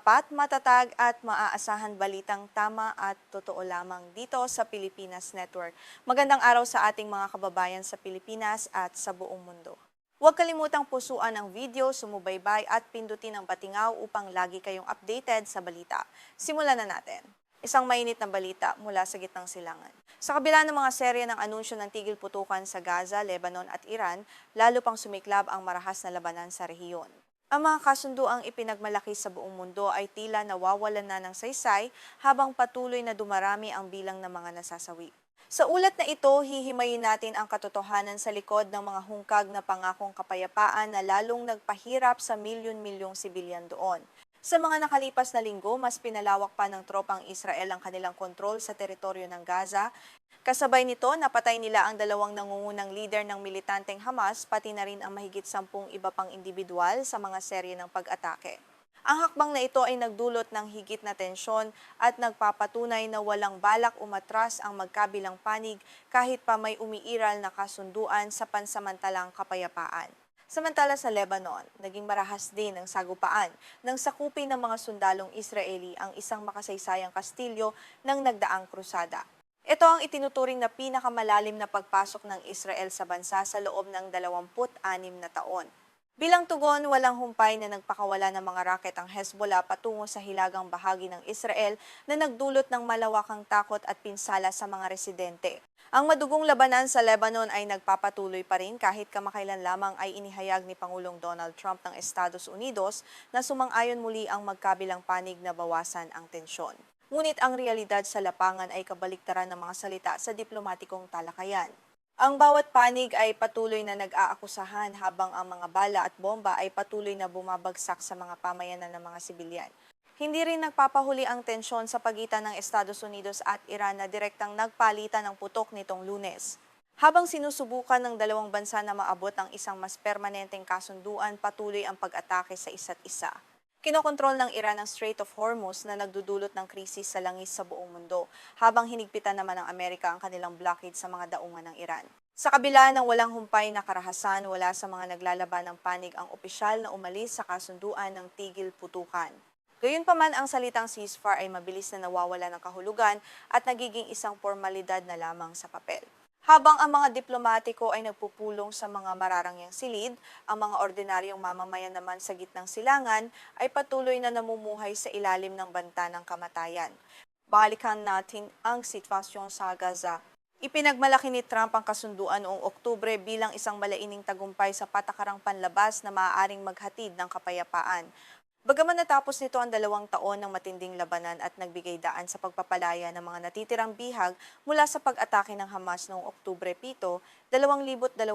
tapat, matatag at maaasahan balitang tama at totoo lamang dito sa Pilipinas Network. Magandang araw sa ating mga kababayan sa Pilipinas at sa buong mundo. Huwag kalimutang pusuan ang video, sumubaybay at pindutin ang patingaw upang lagi kayong updated sa balita. Simulan na natin. Isang mainit na balita mula sa gitnang silangan. Sa kabila ng mga serye ng anunsyo ng tigil putukan sa Gaza, Lebanon at Iran, lalo pang sumiklab ang marahas na labanan sa rehiyon. Ang mga kasunduang ipinagmalaki sa buong mundo ay tila nawawalan na ng saysay habang patuloy na dumarami ang bilang ng mga nasasawi. Sa ulat na ito, hihimayin natin ang katotohanan sa likod ng mga hungkag na pangakong kapayapaan na lalong nagpahirap sa milyon-milyong sibilyan doon. Sa mga nakalipas na linggo, mas pinalawak pa ng tropang Israel ang kanilang kontrol sa teritoryo ng Gaza. Kasabay nito, napatay nila ang dalawang nangungunang lider ng militanteng Hamas, pati na rin ang mahigit 10 iba pang individual sa mga serye ng pag-atake. Ang hakbang na ito ay nagdulot ng higit na tensyon at nagpapatunay na walang balak umatras ang magkabilang panig kahit pa may umiiral na kasunduan sa pansamantalang kapayapaan. Samantala sa Lebanon, naging marahas din ang sagupaan ng sakupin ng mga sundalong Israeli ang isang makasaysayang kastilyo ng nagdaang krusada. Ito ang itinuturing na pinakamalalim na pagpasok ng Israel sa bansa sa loob ng 26 na taon. Bilang tugon, walang humpay na nagpakawala ng mga raket ang Hezbollah patungo sa hilagang bahagi ng Israel na nagdulot ng malawakang takot at pinsala sa mga residente. Ang madugong labanan sa Lebanon ay nagpapatuloy pa rin kahit kamakailan lamang ay inihayag ni Pangulong Donald Trump ng Estados Unidos na sumang-ayon muli ang magkabilang panig na bawasan ang tensyon. Ngunit ang realidad sa lapangan ay kabaliktaran ng mga salita sa diplomatikong talakayan. Ang bawat panig ay patuloy na nag-aakusahan habang ang mga bala at bomba ay patuloy na bumabagsak sa mga pamayanan ng mga sibilyan. Hindi rin nagpapahuli ang tensyon sa pagitan ng Estados Unidos at Iran na direktang nagpalitan ng putok nitong Lunes. Habang sinusubukan ng dalawang bansa na maabot ang isang mas permanenteng kasunduan, patuloy ang pag-atake sa isa't isa. Kinokontrol ng Iran ang Strait of Hormuz na nagdudulot ng krisis sa langis sa buong mundo, habang hinigpitan naman ng Amerika ang kanilang blockade sa mga daungan ng Iran. Sa kabila ng walang humpay na karahasan, wala sa mga naglalaban ng panig ang opisyal na umalis sa kasunduan ng tigil putukan. Gayunpaman, ang salitang ceasefire ay mabilis na nawawala ng kahulugan at nagiging isang formalidad na lamang sa papel. Habang ang mga diplomatiko ay nagpupulong sa mga mararangyang silid, ang mga ordinaryong mamamayan naman sa gitnang silangan ay patuloy na namumuhay sa ilalim ng banta ng kamatayan. Balikan natin ang sitwasyon sa Gaza. Ipinagmalaki ni Trump ang kasunduan noong Oktubre bilang isang malaining tagumpay sa patakarang panlabas na maaaring maghatid ng kapayapaan. Bagaman natapos nito ang 2 taon ng matinding labanan at nagbigay daan sa pagpapalaya ng mga natitirang bihag mula sa pag-atake ng Hamas noong Oktubre 7, 2023,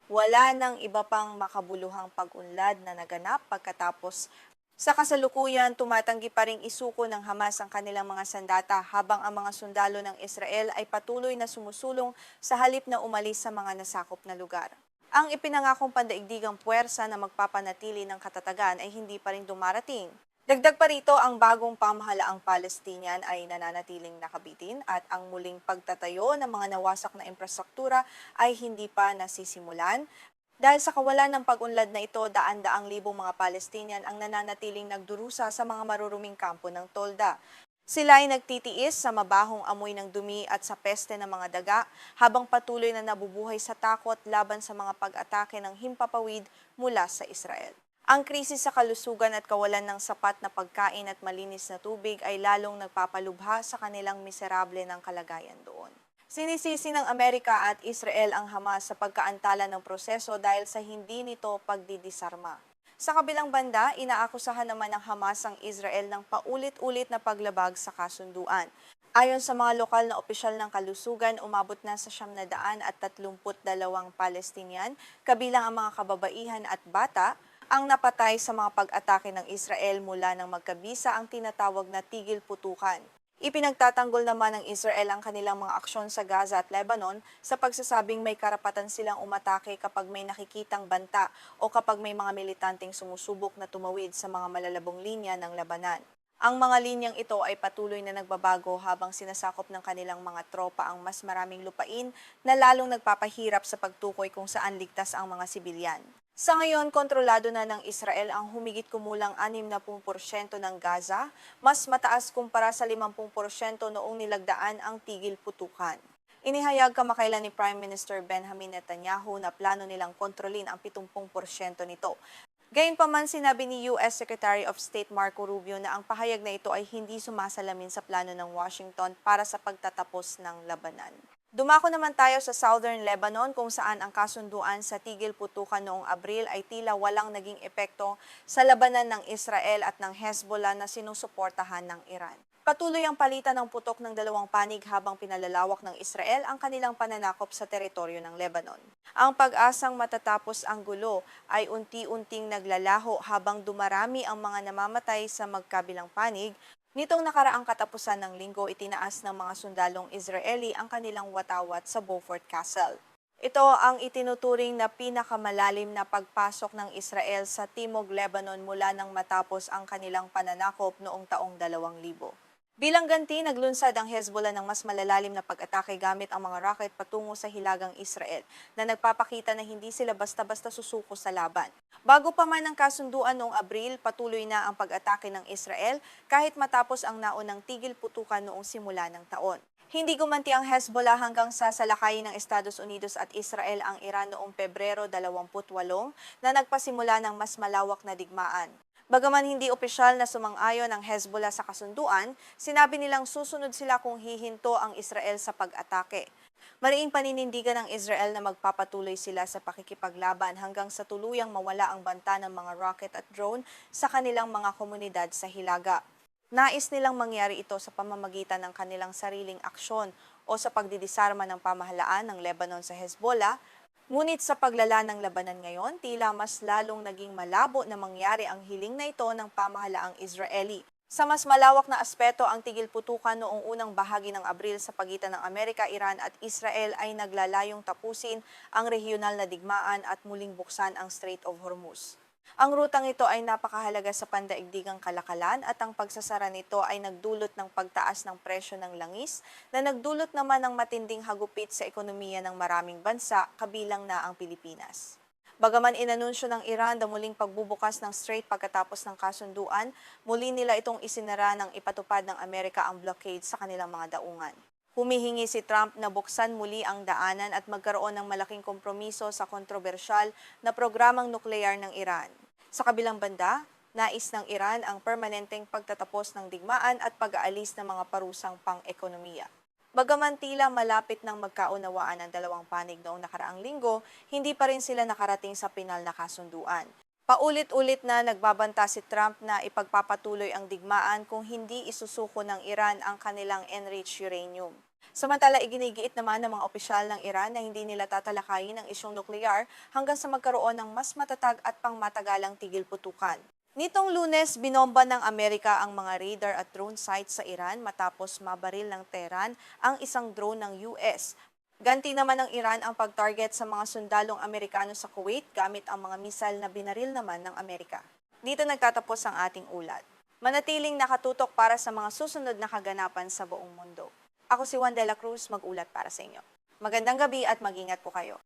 wala nang iba pang makabuluhang pag-unlad na naganap pagkatapos. Sa kasalukuyan, tumatanggi pa ring isuko ng Hamas ang kanilang mga sandata habang ang mga sundalo ng Israel ay patuloy na sumusulong sa halip na umalis sa mga nasakop na lugar. Ang ipinangakong pandaigdigang puwersa na magpapanatili ng katatagan ay hindi pa rin dumarating. Dagdag pa rito, ang bagong pamahalaang Palestinian ay nananatiling nakabitin at ang muling pagtatayo ng mga nawasak na infrastruktura ay hindi pa nasisimulan. Dahil sa kawalan ng pag-unlad na ito, daan-daang libong mga Palestinian ang nananatiling nagdurusa sa mga maruruming kampo ng tolda. Sila ay nagtitiis sa mabahong amoy ng dumi at sa peste ng mga daga habang patuloy na nabubuhay sa takot laban sa mga pag-atake ng himpapawid mula sa Israel. Ang krisis sa kalusugan at kawalan ng sapat na pagkain at malinis na tubig ay lalong nagpapalubha sa kanilang miserable ng kalagayan doon. Sinisisi ng Amerika at Israel ang Hamas sa pagkaantala ng proseso dahil sa hindi nito pagdidisarma. Sa kabilang banda, inaakusahan naman ng Hamas ang Israel ng paulit-ulit na paglabag sa kasunduan. Ayon sa mga lokal na opisyal ng kalusugan, umabot na sa 932 Palestinian, kabilang ang mga kababaihan at bata, ang napatay sa mga pag-atake ng Israel mula nang magkabisa ang tinatawag na tigil putukan. Ipinagtatanggol naman ng Israel ang kanilang mga aksyon sa Gaza at Lebanon sa pagsasabing may karapatan silang umatake kapag may nakikitang banta o kapag may mga militanteng sumusubok na tumawid sa mga malalabong linya ng labanan. Ang mga linyang ito ay patuloy na nagbabago habang sinasakop ng kanilang mga tropa ang mas maraming lupain na lalong nagpapahirap sa pagtukoy kung saan ligtas ang mga sibilyan. Sa ngayon, kontrolado na ng Israel ang humigit kumulang 60% ng Gaza, mas mataas kumpara sa 50% noong nilagdaan ang tigil putukan. Inihayag kamakailan ni Prime Minister Benjamin Netanyahu na plano nilang kontrolin ang 70% nito. Gayunpaman, sinabi ni US Secretary of State Marco Rubio na ang pahayag na ito ay hindi sumasalamin sa plano ng Washington para sa pagtatapos ng labanan. Dumako naman tayo sa Southern Lebanon kung saan ang kasunduan sa tigil putukan noong Abril ay tila walang naging epekto sa labanan ng Israel at ng Hezbollah na sinusuportahan ng Iran. Patuloy ang palitan ng putok ng dalawang panig habang pinalalawak ng Israel ang kanilang pananakop sa teritoryo ng Lebanon. Ang pag-asang matatapos ang gulo ay unti-unting naglalaho habang dumarami ang mga namamatay sa magkabilang panig. Nitong nakaraang katapusan ng linggo, itinaas ng mga sundalong Israeli ang kanilang watawat sa Beaufort Castle. Ito ang itinuturing na pinakamalalim na pagpasok ng Israel sa Timog Lebanon mula nang matapos ang kanilang pananakop noong taong 2000. Bilang ganti, naglunsad ang Hezbollah ng mas malalalim na pag-atake gamit ang mga rocket patungo sa hilagang Israel na nagpapakita na hindi sila basta-basta susuko sa laban. Bago pa man ang kasunduan noong Abril, patuloy na ang pag-atake ng Israel kahit matapos ang naunang tigil putukan noong simula ng taon. Hindi gumanti ang Hezbollah hanggang sa salakayin ng Estados Unidos at Israel ang Iran noong Pebrero 28 na nagpasimula ng mas malawak na digmaan. Bagaman hindi opisyal na sumang-ayon ang Hezbollah sa kasunduan, sinabi nilang susunod sila kung hihinto ang Israel sa pag-atake. Mariing paninindigan ng Israel na magpapatuloy sila sa pakikipaglaban hanggang sa tuluyang mawala ang banta ng mga rocket at drone sa kanilang mga komunidad sa Hilaga. Nais nilang mangyari ito sa pamamagitan ng kanilang sariling aksyon o sa pagdidisarma ng pamahalaan ng Lebanon sa Hezbollah. Ngunit sa paglala ng labanan ngayon, tila mas lalong naging malabo na mangyari ang hiling na ito ng pamahalaang Israeli. Sa mas malawak na aspeto, ang tigil putukan noong unang bahagi ng Abril sa pagitan ng Amerika, Iran at Israel ay naglalayong tapusin ang regional na digmaan at muling buksan ang Strait of Hormuz. Ang rutang ito ay napakahalaga sa pandaigdigang kalakalan at ang pagsasara nito ay nagdulot ng pagtaas ng presyo ng langis na nagdulot naman ng matinding hagupit sa ekonomiya ng maraming bansa, kabilang na ang Pilipinas. Bagaman inanunsyo ng Iran na muling pagbubukas ng strait pagkatapos ng kasunduan, muli nila itong isinara ng ipatupad ng Amerika ang blockade sa kanilang mga daungan. Humihingi si Trump na buksan muli ang daanan at magkaroon ng malaking kompromiso sa kontrobersyal na programang nuklear ng Iran. Sa kabilang banda, nais ng Iran ang permanenteng pagtatapos ng digmaan at pag-aalis ng mga parusang pang-ekonomiya. Bagaman tila malapit ng magkaunawaan ang dalawang panig noong nakaraang linggo, hindi pa rin sila nakarating sa pinal na kasunduan. Paulit-ulit na nagbabanta si Trump na ipagpapatuloy ang digmaan kung hindi isusuko ng Iran ang kanilang enriched uranium. Samantala, iginigiit naman ng mga opisyal ng Iran na hindi nila tatalakayin ang isyong nuklear hanggang sa magkaroon ng mas matatag at pangmatagalang tigil putukan. Nitong Lunes, binomba ng Amerika ang mga radar at drone sites sa Iran matapos mabaril ng Tehran ang isang drone ng US. Ganti naman ng Iran ang pag-target sa mga sundalong Amerikano sa Kuwait gamit ang mga misal na binaril naman ng Amerika. Dito nagtatapos ang ating ulat. Manatiling nakatutok para sa mga susunod na kaganapan sa buong mundo. Ako si Juan de la Cruz, mag-ulat para sa inyo. Magandang gabi at mag-ingat po kayo.